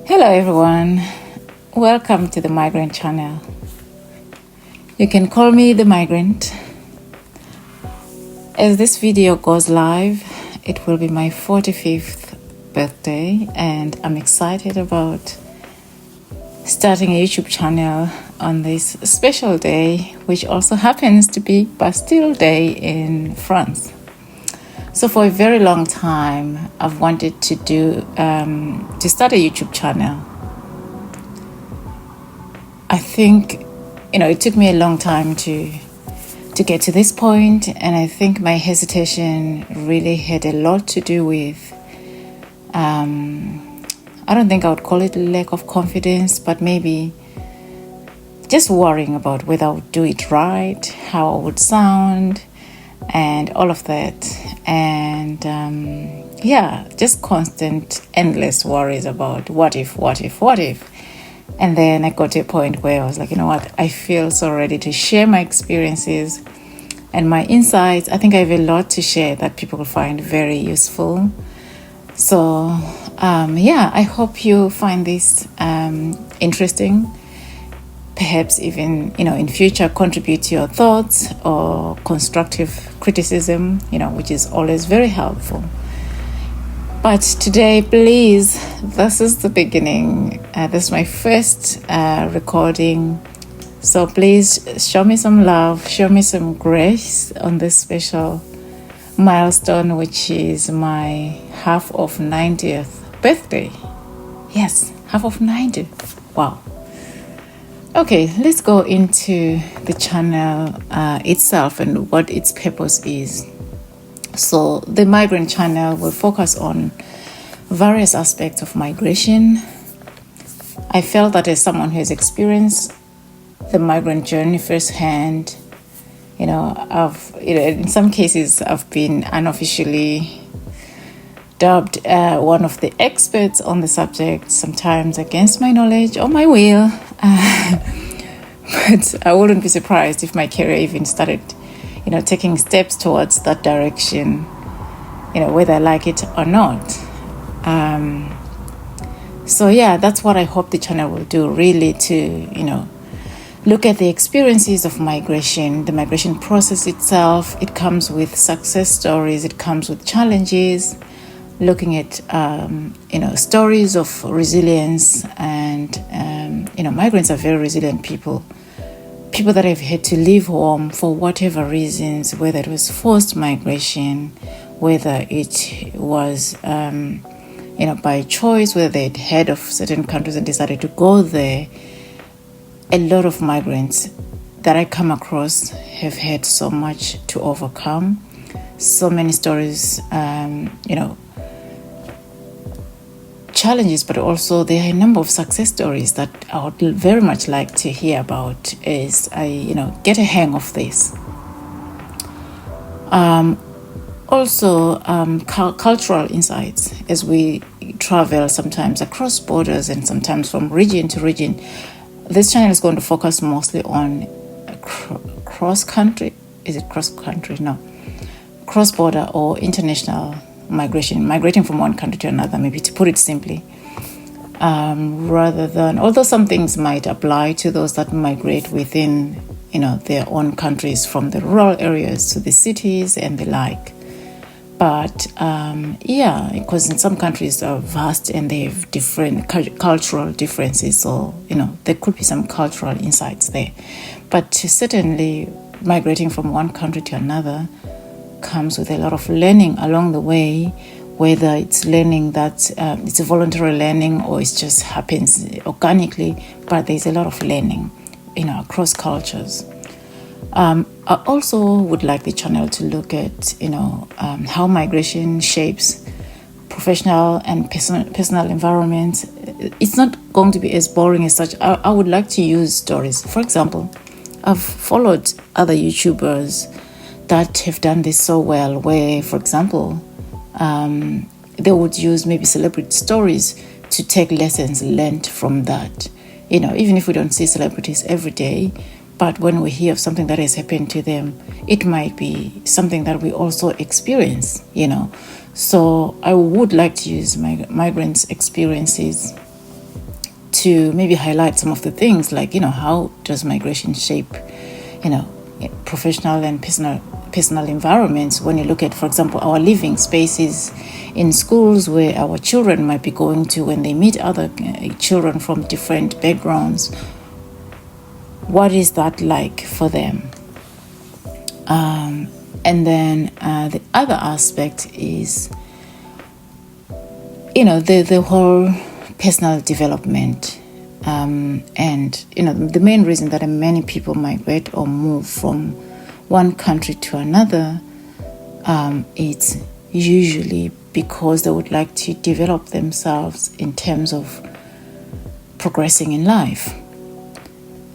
Hello everyone, welcome to the Migrant channel. You can call me the Migrant. As this video goes live, it will be my 45th birthday and I'm excited about starting a YouTube channel on this special day, which also happens to be Bastille Day in France. So for a very long time, I've wanted to start a YouTube channel. I think, it took me a long time to get to this point, and I think my hesitation really had a lot to do with, I don't think I would call it a lack of confidence, but maybe just worrying about whether I would do it right, how I would sound, and all of that. And just constant, endless worries about what if. And then I got to a point where I was like, you know what, I feel so ready to share my experiences and my insights. I think I have a lot to share that people will find very useful. So I hope you find this interesting. Perhaps even, in future, contribute to your thoughts or constructive criticism, which is always very helpful. But today, please, this is the beginning. This is my first recording. So please show me some love, show me some grace on this special milestone, which is my half of 90th birthday. Yes, half of 90. Wow. Okay, let's go into the channel itself and what its purpose is. So the Migrant channel will focus on various aspects of migration. I felt that as someone who has experienced the migrant journey firsthand, in some cases I've been unofficially dubbed one of the experts on the subject, sometimes against my knowledge or my will. But I wouldn't be surprised if my career even started, taking steps towards that direction, whether I like it or not. That's what I hope the channel will do, really, to, look at the experiences of migration, the migration process itself. It comes with success stories, it comes with challenges, looking at, stories of resilience and, migrants are very resilient people that have had to leave home for whatever reasons, whether it was forced migration, whether it was, by choice, whether they'd heard of certain countries and decided to go there. A lot of migrants that I come across have had so much to overcome, so many stories, challenges, but also there are a number of success stories that I would very much like to hear about as I, get a hang of this. Cultural insights as we travel sometimes across borders and sometimes from region to region. This channel is going to focus mostly on cross-country. Is it cross-country? No. Cross-border or international migration, migrating from one country to another, maybe, to put it simply, rather than, although some things might apply to those that migrate within, their own countries, from the rural areas to the cities and the like. But because in some countries are vast and they have different cultural differences, so there could be some cultural insights there. But certainly migrating from one country to another comes with a lot of learning along the way, whether it's learning that it's a voluntary learning or it just happens organically, but there's a lot of learning, across cultures. I also would like the channel to look at, how migration shapes professional and personal environments. It's not going to be as boring as such. I would like to use stories. For example, I've followed other YouTubers that have done this so well, where, for example, they would use maybe celebrity stories to take lessons learned from that. Even if we don't see celebrities every day, but when we hear of something that has happened to them, it might be something that we also experience, So I would like to use migrants' experiences to maybe highlight some of the things like, how does migration shape, professional and personal environments. When you look at, for example, our living spaces in schools where our children might be going to when they meet other children from different backgrounds, what is that like for them? And then the other aspect is, the whole personal development. And, the main reason that many people migrate or move from one country to another, it's usually because they would like to develop themselves in terms of progressing in life.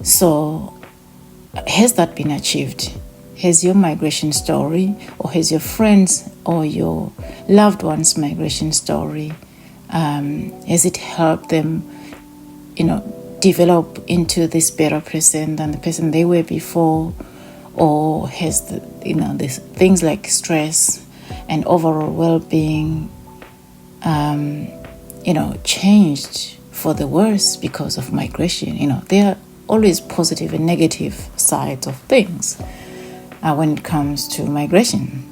So, has that been achieved? Has your migration story, or has your friends or your loved one's migration story, has it helped them, develop into this better person than the person they were before? Or has these things like stress and overall well-being, changed for the worse because of migration? There are always positive and negative sides of things when it comes to migration.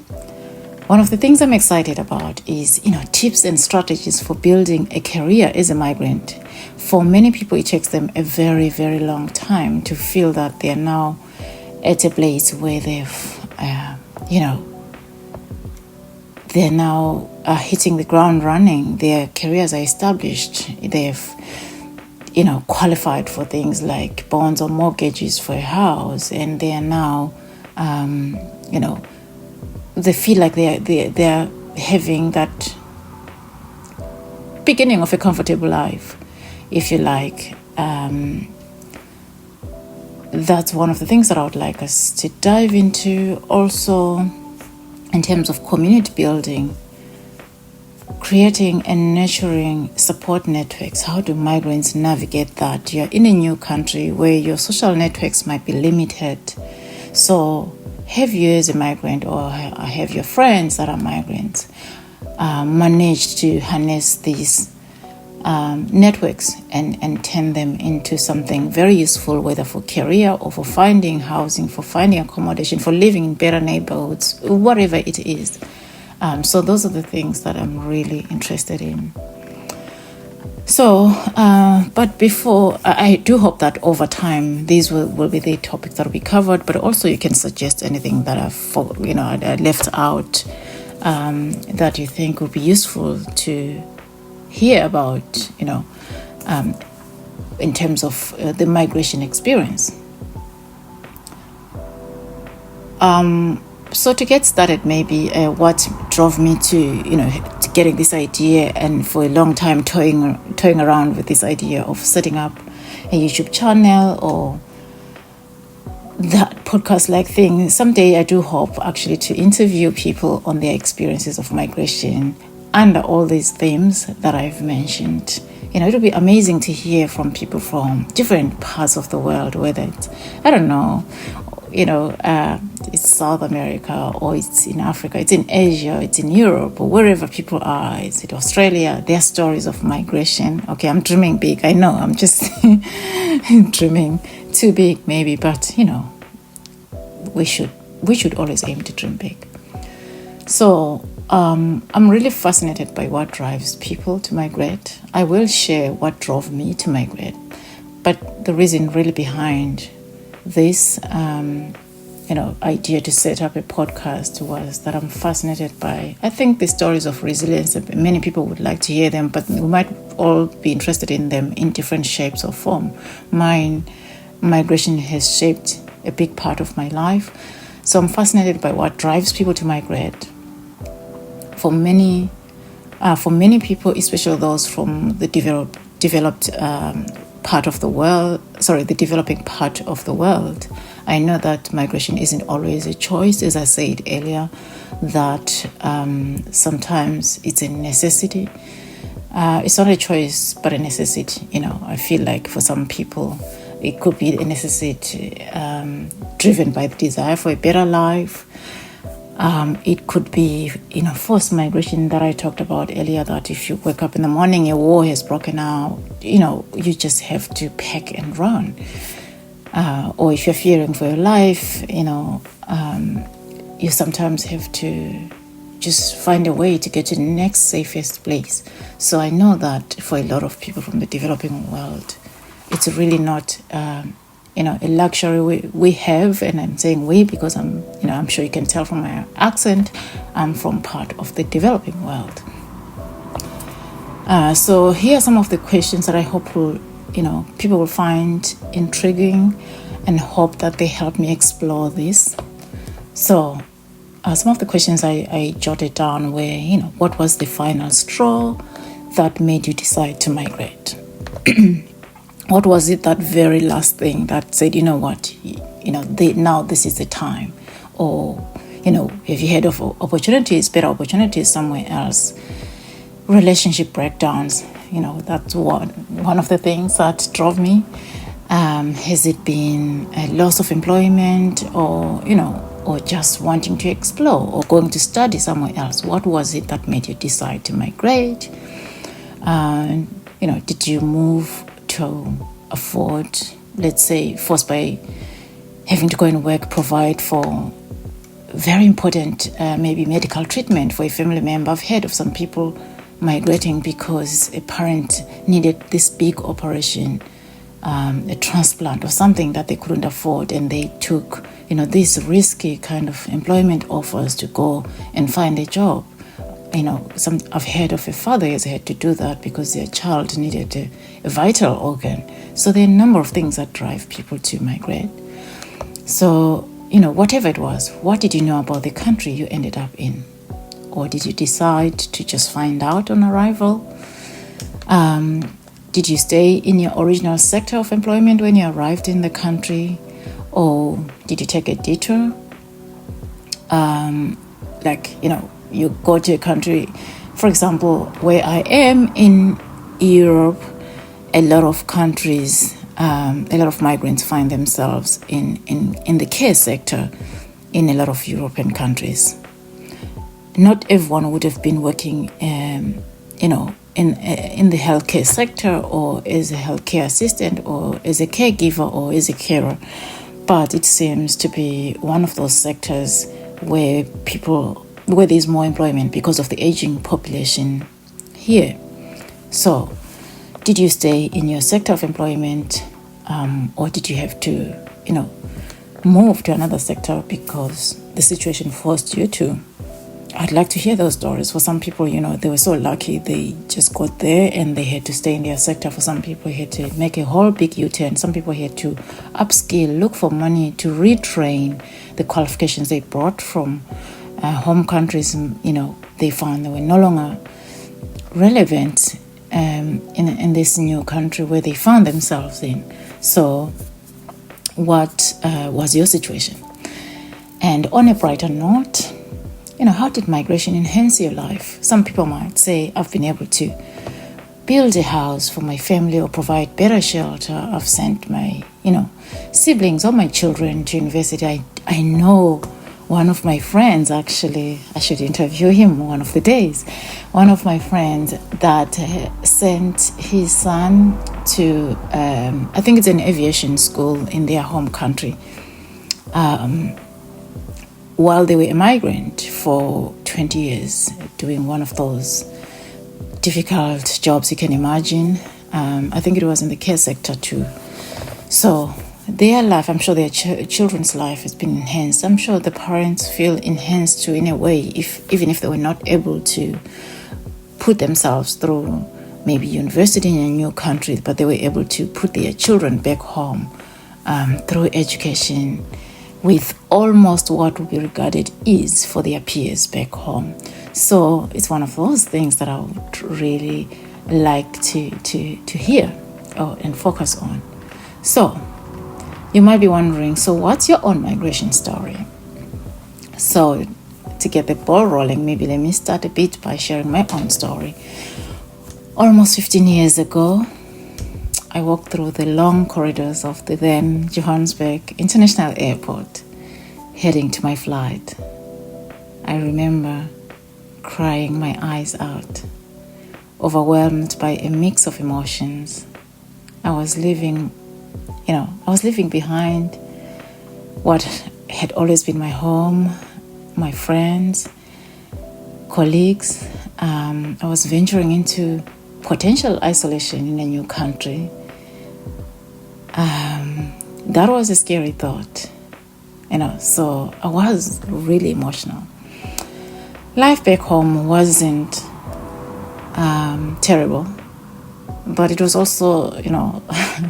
One of the things I'm excited about is, tips and strategies for building a career as a migrant. For many people, it takes them a very, very long time to feel that they are now at a place where they've, they're now hitting the ground running. Their careers are established. They've, qualified for things like bonds or mortgages for a house, and they are now, they feel like they're having that beginning of a comfortable life, if you like. That's one of the things that I would like us to dive into. Also, in terms of community building, creating and nurturing support networks. How do migrants navigate that? You're in a new country where your social networks might be limited. So have you as a migrant, or have your friends that are migrants, managed to harness these networks and turn them into something very useful, whether for career or for finding housing, for finding accommodation, for living in better neighborhoods, whatever it is. So those are the things that I'm really interested in. So, but before, I do hope that over time, these will be the topics that will be covered, but also you can suggest anything that I left out that you think would be useful to hear about, in terms of the migration experience. So to get started, maybe what drove me to getting this idea, and for a long time toying around with this idea of setting up a YouTube channel or that podcast-like thing. Someday I do hope actually to interview people on their experiences of migration under all these themes that I've mentioned. It'll be amazing to hear from people from different parts of the world, whether it's, it's South America, or it's in Africa, it's in Asia, it's in Europe, or wherever people are. It's in Australia. Their stories of migration. Okay, I'm dreaming big. I know I'm just dreaming too big, maybe, but we should always aim to dream big. So I'm really fascinated by what drives people to migrate. I will share what drove me to migrate, but the reason really behind this idea to set up a podcast was that I'm fascinated by, I think, the stories of resilience. Many people would like to hear them, but we might all be interested in them in different shapes or form. Migration has shaped a big part of my life, so I'm fascinated by what drives people to migrate. For many people, especially those from the developing part of the world, I know that migration isn't always a choice, as I said earlier, that sometimes it's a necessity. It's not a choice, but a necessity. I feel like for some people, it could be a necessity driven by the desire for a better life. It could be, forced migration that I talked about earlier, that if you wake up in the morning, a war has broken out, you just have to pack and run. Or if you're fearing for your life, you sometimes have to just find a way to get to the next safest place. So I know that for a lot of people from the developing world, it's really not, a luxury we have. And I'm saying we because I'm sure you can tell from my accent, I'm from part of the developing world. So here are some of the questions that I hope people will find intriguing, and hope that they help me explore this. So some of the questions I jotted down were, what was the final straw that made you decide to migrate? What was it, that very last thing that said, what, now this is the time? Or, have you heard of better opportunities somewhere else? Relationship breakdowns, that's one of the things that drove me. Has it been a loss of employment, or just wanting to explore, or going to study somewhere else? What was it that made you decide to migrate? Did you move to afford, let's say, forced by having to go and work, provide for very important, maybe medical treatment for a family member? I've heard of some people migrating because a parent needed this big operation, a transplant or something that they couldn't afford, and they took, these risky kind of employment offers to go and find a job. I've heard of a father has had to do that because their child needed a vital organ. So there are a number of things that drive people to migrate. So, whatever it was, what did you know about the country you ended up in? Or did you decide to just find out on arrival? Did you stay in your original sector of employment when you arrived in the country? Or did you take a detour? You go to a country, for example, where I am in Europe, a lot of countries, a lot of migrants find themselves in the care sector in a lot of European countries. Not everyone would have been working, in the healthcare sector, or as a healthcare assistant, or as a caregiver, or as a carer. But it seems to be one of those sectors where there's more employment because of the aging population here. So, did you stay in your sector of employment, or did you have to, move to another sector because the situation forced you to? I'd like to hear those stories. For some people, they were so lucky they just got there and they had to stay in their sector. For some people, had to make a whole big U-turn. Some people had to upskill, look for money to retrain the qualifications they brought from home countries. They found they were no longer relevant in this new country where they found themselves in. So what was your situation? And on a brighter note, how did migration enhance your life? Some people might say, I've been able to build a house for my family or provide better shelter. I've sent my, siblings or my children to university. I know one of my friends, actually, I should interview him one of the days. One of my friends that sent his son to, I think it's an aviation school in their home country, while they were a migrant for 20 years, doing one of those difficult jobs you can imagine. I think it was in the care sector too. So their life, I'm sure their children's life has been enhanced. I'm sure the parents feel enhanced too, in a way, even if they were not able to put themselves through maybe university in a new country, but they were able to put their children back home through education with almost what would be regarded ease for their peers back home. So it's one of those things that I would really like to hear and focus on. So you might be wondering, so what's your own migration story? So to get the ball rolling, maybe let me start a bit by sharing my own story. Almost 15 years ago, I walked through the long corridors of the then Johannesburg International Airport, heading to my flight. I remember crying my eyes out, overwhelmed by a mix of emotions. I was leaving behind what had always been my home, my friends, colleagues. I was venturing into potential isolation in a new country. That was a scary thought, so I was really emotional. Life back home wasn't terrible, but it was also,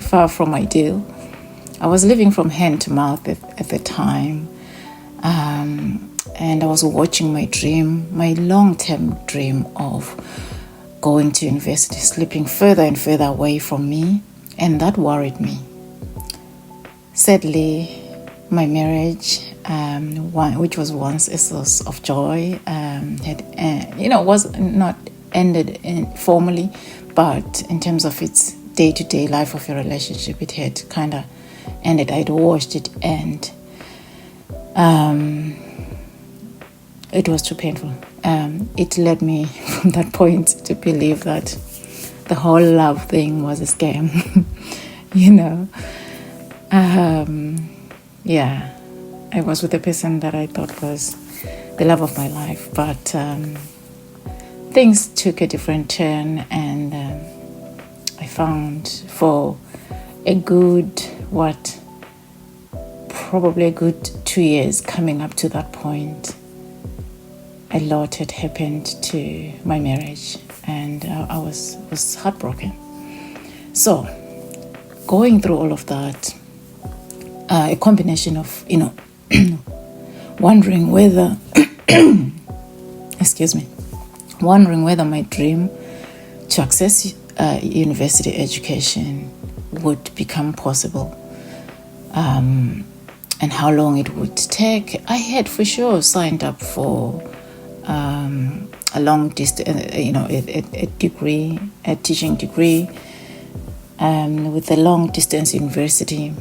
far from ideal. I was living from hand to mouth at the time, and I was watching my long-term dream of going to university, slipping further and further away from me, and that worried me. Sadly, my marriage, which was once a source of joy, was not ended formally, but in terms of its day-to-day life of a relationship, it had kind of ended. I'd watched it end. It was too painful. It led me from that point to believe that the whole love thing was a scam. I was with a person that I thought was the love of my life, but things took a different turn, and I found for probably a good 2 years coming up to that point, a lot had happened to my marriage, and I was heartbroken. So, going through all of that, a combination of, wondering whether my dream to access university education would become possible, and how long it would take. I had for sure signed up for a long distance, a teaching degree, with a long distance university.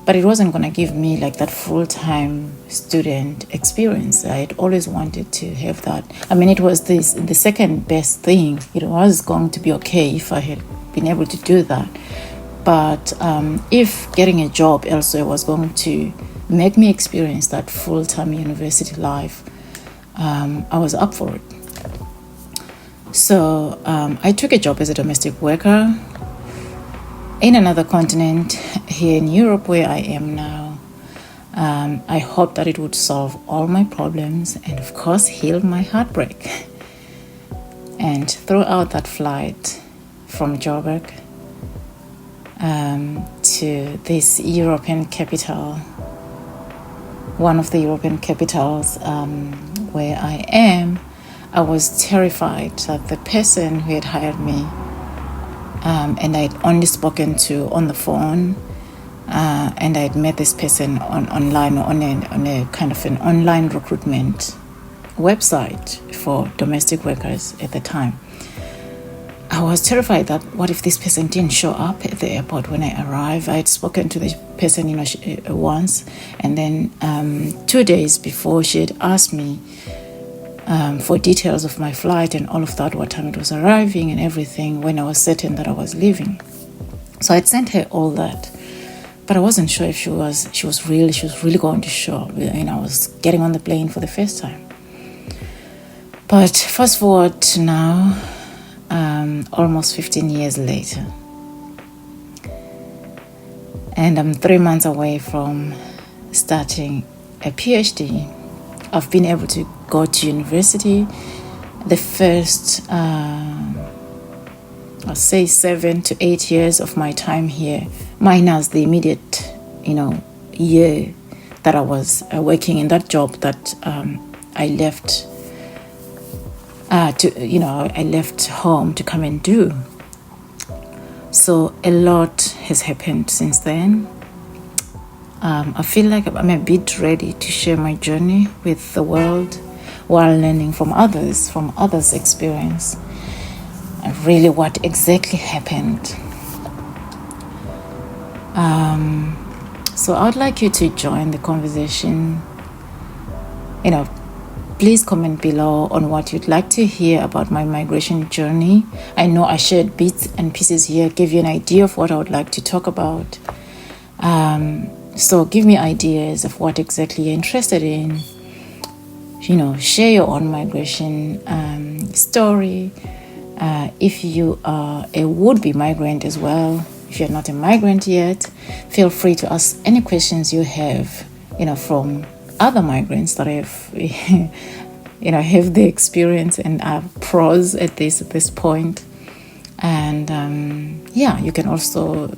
But it wasn't going to give me like that full-time student experience. I had always wanted to have that. I mean, it was the second best thing. It was going to be okay if I had been able to do that. But if getting a job elsewhere was going to make me experience that full-time university life, I was up for it. So I took a job as a domestic worker in another continent, here in Europe, where I am now. I hoped that it would solve all my problems and, of course, heal my heartbreak. And throughout that flight from Joburg to this European capital, one of the European capitals where I am, I was terrified that the person who had hired me, and I'd only spoken to on the phone, and I'd met this person online on a kind of an online recruitment website for domestic workers at the time. I was terrified that what if this person didn't show up at the airport when I arrived. I had spoken to this person, once, and then 2 days before she had asked me for details of my flight and all of that, what time it was arriving and everything, when I was certain that I was leaving. So I'd sent her all that, but I wasn't sure if she was really going to show. I was getting on the plane for the first time. But fast forward to now, almost 15 years later, and I'm 3 months away from starting a PhD. I've been able to go to university. The first, I'll say 7 to 8 years of my time here, minus the immediate, year that I was working in that job that I left. I left home to come and do. So a lot has happened since then. I feel like I'm a bit ready to share my journey with the world while learning from others' experience, and really what exactly happened. So I would like you to join the conversation, Please comment below on what you'd like to hear about my migration journey. I know I shared bits and pieces here, give you an idea of what I would like to talk about. So give me ideas of what exactly you're interested in. Share your own migration story. If you are a would-be migrant as well, if you're not a migrant yet, feel free to ask any questions you have, from other migrants that have, have the experience and are pros at this point. And you can also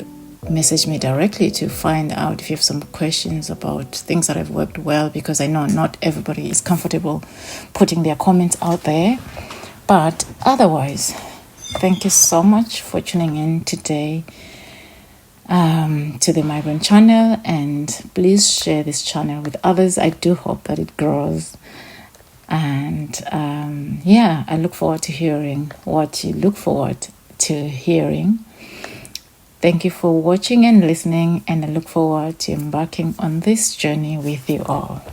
message me directly to find out if you have some questions about things that have worked well, because I know not everybody is comfortable putting their comments out there. But otherwise, thank you so much for tuning in today to the Migrant channel, and please share this channel with others. I do hope that it grows. And I look forward to hearing what you look forward to hearing. Thank you for watching and listening, and I look forward to embarking on this journey with you all.